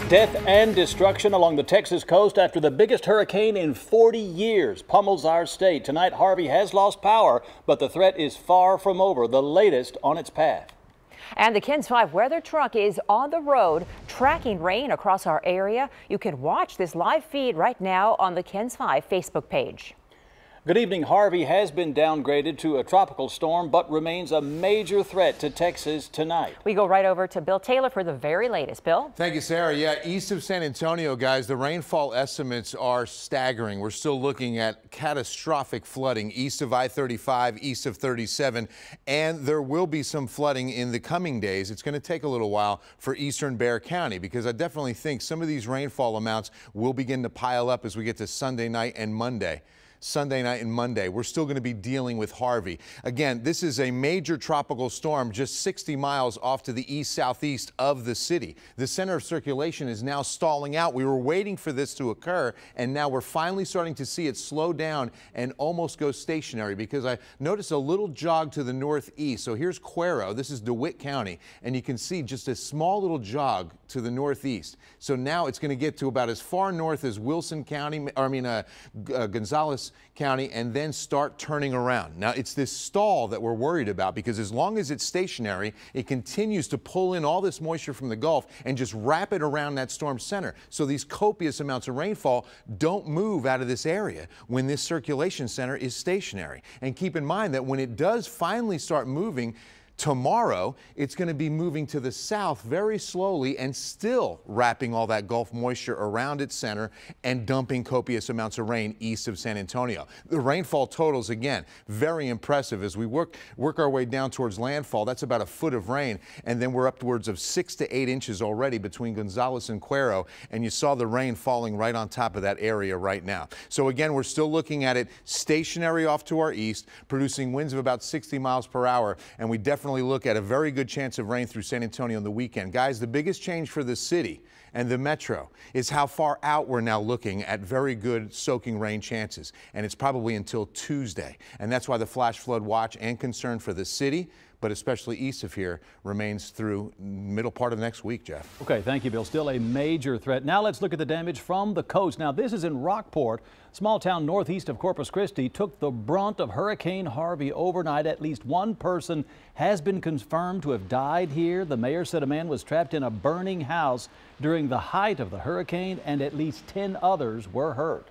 Death and destruction along the Texas coast after the biggest hurricane in 40 years pummels our state. Tonight, Harvey has lost power, but the threat is far from over, the latest on its path. And the KENS 5 weather truck is on the road tracking rain across our area. You can watch this live feed right now on the KENS 5 Facebook page. Good evening. Harvey has been downgraded to a tropical storm, but remains a major threat to Texas tonight. We go right over to Bill Taylor for the very latest. Bill? Thank you, Sarah. Yeah, east of San Antonio, guys, the rainfall estimates are staggering. We're still looking at catastrophic flooding east of I-35, east of 37, and there will be some flooding in the coming days. It's going to take a little while for eastern Bexar County because I definitely think some of these rainfall amounts will begin to pile up as we get to Sunday night and Monday. We're still going to be dealing with Harvey. Again, this is a major tropical storm just 60 miles off to the east-southeast of the city. The center of circulation is now stalling out. We were waiting for this to occur, and now we're finally starting to see it slow down and almost go stationary because I noticed a little jog to the northeast. So here's Cuero. This is DeWitt County, and you can see just a small little jog to the northeast. So now it's going to get to about as far north as Wilson County, Gonzales County, and then start turning around. Now it's this stall that we're worried about because as long as it's stationary, it continues to pull in all this moisture from the Gulf and just wrap it around that storm center. So these copious amounts of rainfall don't move out of this area when this circulation center is stationary. And keep in mind that when it does finally start moving, tomorrow, it's going to be moving to the south very slowly and still wrapping all that Gulf moisture around its center and dumping copious amounts of rain east of San Antonio. The rainfall totals, again, very impressive as we work our way down towards landfall. That's about a foot of rain, and then we're upwards of 6 to 8 inches already between Gonzales and Cuero, and you saw the rain falling right on top of that area right now. So again, we're still looking at it stationary off to our east, producing winds of about 60 miles per hour, and we definitely look at a very good chance of rain through San Antonio on the weekend. Guys, the biggest change for the city and the metro is how far out we're now looking at very good soaking rain chances, and it's probably until Tuesday. And that's why the flash flood watch and concern for the city, but especially east of here, remains through middle part of next week, Jeff. Okay, thank you, Bill. Still a major threat. Now let's look at the damage from the coast. Now this is in Rockport, small town northeast of Corpus Christi, took the brunt of Hurricane Harvey overnight. At least one person has been confirmed to have died here. The mayor said a man was trapped in a burning house during the height of the hurricane, and at least 10 others were hurt.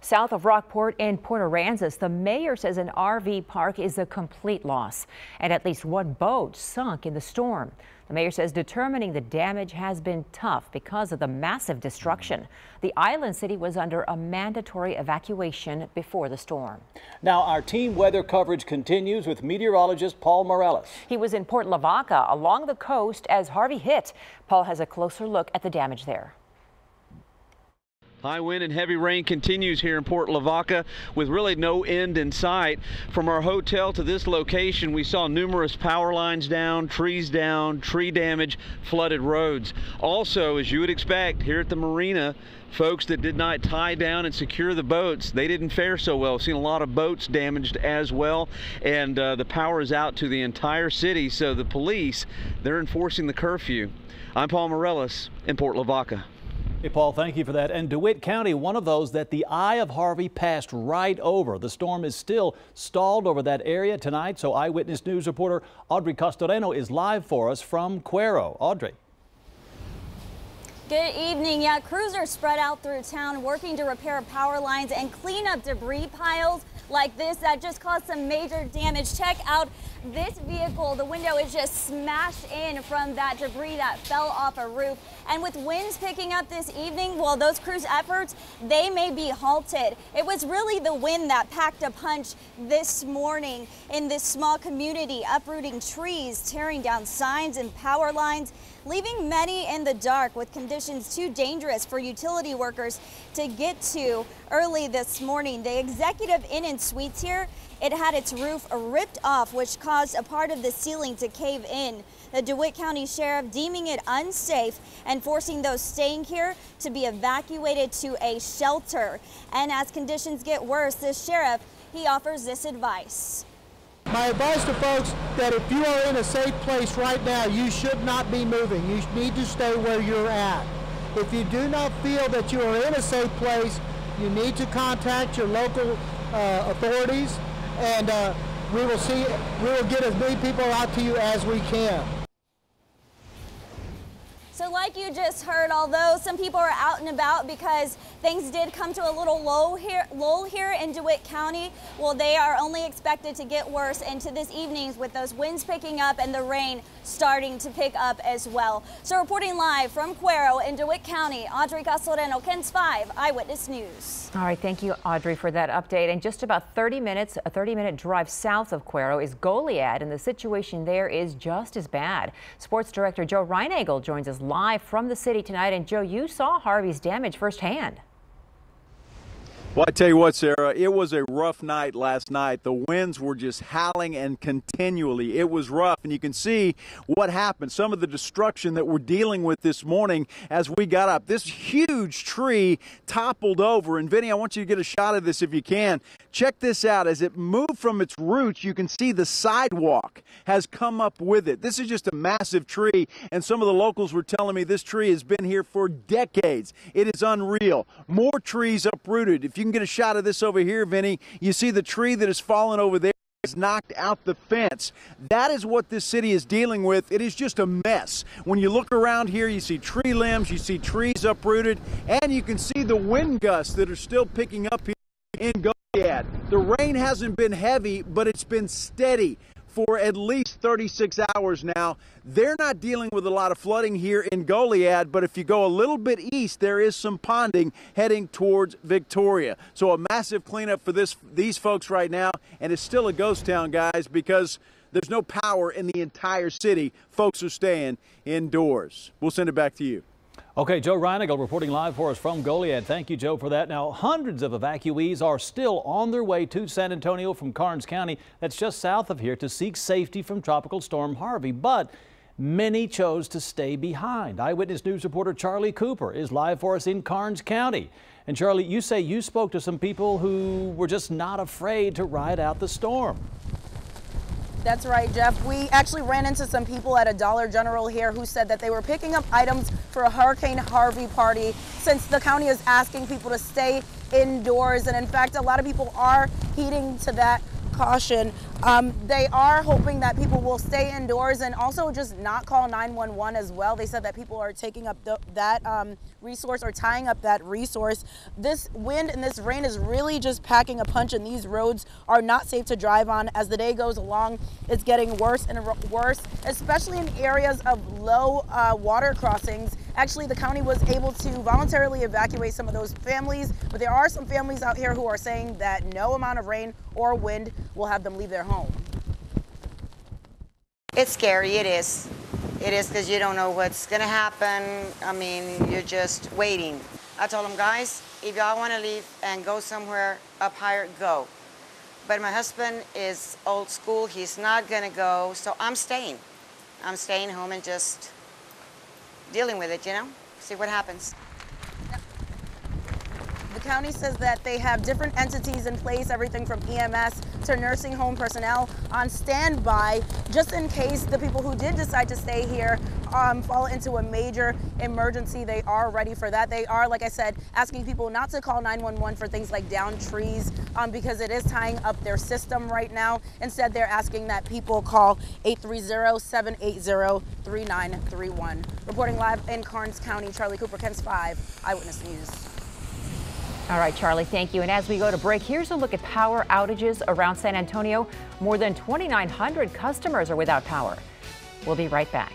South of Rockport in Port Aransas, the mayor says an RV park is a complete loss and at least one boat sunk in the storm. The mayor says determining the damage has been tough because of the massive destruction. The island city was under a mandatory evacuation before the storm. Now our team weather coverage continues with meteorologist Paul Morales. He was in Port Lavaca along the coast as Harvey hit. Paul has a closer look at the damage there. High wind and heavy rain continues here in Port Lavaca with really no end in sight. From our hotel to this location, we saw numerous power lines down, tree damage, flooded roads. Also, as you would expect, here at the marina, folks that did not tie down and secure the boats, they didn't fare so well. We've seen a lot of boats damaged as well, and the power is out to the entire city, so the police, they're enforcing the curfew. I'm Paul Morales in Port Lavaca. Hey, Paul, thank you for that. And DeWitt County, one of those that the eye of Harvey passed right over. The storm is still stalled over that area tonight, so Eyewitness News reporter Audrey Costoreno is live for us from Cuero. Audrey. Good evening. Yeah, crews are spread out through town working to repair power lines and clean up debris piles like this that just caused some major damage. Check out this vehicle. The window is just smashed in from that debris that fell off a roof. And with winds picking up this evening, well, those crews' efforts, they may be halted. It was really the wind that packed a punch this morning in this small community, uprooting trees, tearing down signs and power lines, leaving many in the dark with conditions too dangerous for utility workers to get to early this morning. The Executive Inn and Suites here, it had its roof ripped off, which caused a part of the ceiling to cave in. The DeWitt County Sheriff deeming it unsafe and forcing those staying here to be evacuated to a shelter. And as conditions get worse, the sheriff, he offers this advice. My advice to folks that if you are in a safe place right now, you should not be moving. You need to stay where you're at. If you do not feel that you are in a safe place, you need to contact your local authorities, and we will get as many people out to you as we can. So like you just heard, although some people are out and about because things did come to a little lull here in DeWitt County, well, they are only expected to get worse into this evening with those winds picking up and the rain starting to pick up as well. So reporting live from Cuero in DeWitt County, Audrey Casoreno, KENS 5 Eyewitness News. All right, thank you, Audrey, for that update. And just about 30 minutes, a 30-minute drive south of Cuero is Goliad, and the situation there is just as bad. Sports Director Joe Reinagle joins us live from the city tonight. And Joe, you saw Harvey's damage firsthand. Well, I tell you what, Sarah, it was a rough night last night. The winds were just howling and continually. It was rough, and you can see what happened. Some of the destruction that we're dealing with this morning as we got up. This huge tree toppled over, and Vinny, I want you to get a shot of this if you can. Check this out. As it moved from its roots, you can see the sidewalk has come up with it. This is just a massive tree, and some of the locals were telling me this tree has been here for decades. It is unreal. More trees uprooted. If you can get a shot of this over here, Vinny, you see the tree that has fallen over there has knocked out the fence. That is what this city is dealing with. It is just a mess. When you look around here, you see tree limbs, you see trees uprooted, and you can see the wind gusts that are still picking up here in Goliad. The rain hasn't been heavy, but it's been steady for at least 36 hours now. They're not dealing with a lot of flooding here in Goliad, but if you go a little bit east, there is some ponding heading towards Victoria. So a massive cleanup for these folks right now, and it's still a ghost town, guys, because there's no power in the entire city. Folks are staying indoors. We'll send it back to you. Okay, Joe Reinagle reporting live for us from Goliad. Thank you, Joe, for that. Now, hundreds of evacuees are still on their way to San Antonio from Karns County, that's just south of here, to seek safety from Tropical Storm Harvey. But many chose to stay behind. Eyewitness News reporter Charlie Cooper is live for us in Karns County. And Charlie, you say you spoke to some people who were just not afraid to ride out the storm. That's right, Jeff. We actually ran into some people at a Dollar General here who said that they were picking up items for a Hurricane Harvey party since the county is asking people to stay indoors. And in fact, a lot of people are heeding to that caution. They are hoping that people will stay indoors and also just not call 911 as well. They said that people are taking up that resource or tying up that resource. This wind and this rain is really just packing a punch, and these roads are not safe to drive on. As the day goes along, it's getting worse and worse, especially in areas of low water crossings. Actually, the county was able to voluntarily evacuate some of those families, but there are some families out here who are saying that no amount of rain or wind will have them leave their home. It's scary, it is. It is, because you don't know what's gonna happen. I mean, you're just waiting. I told them, guys, if y'all wanna leave and go somewhere up higher, go. But my husband is old school, he's not gonna go, so I'm staying. I'm staying home and just dealing with it, you know? See what happens. The county says that they have different entities in place, everything from EMS to nursing home personnel on standby, just in case the people who did decide to stay here fall into a major emergency. They are ready for that. They are, like I said, asking people not to call 911 for things like downed trees because it is tying up their system right now. Instead, they're asking that people call 830-780-3931. Reporting live in Karns County, Charlie Cooper, KENS 5 Eyewitness News. All right, Charlie, thank you. And as we go to break, here's a look at power outages around San Antonio. More than 2,900 customers are without power. We'll be right back.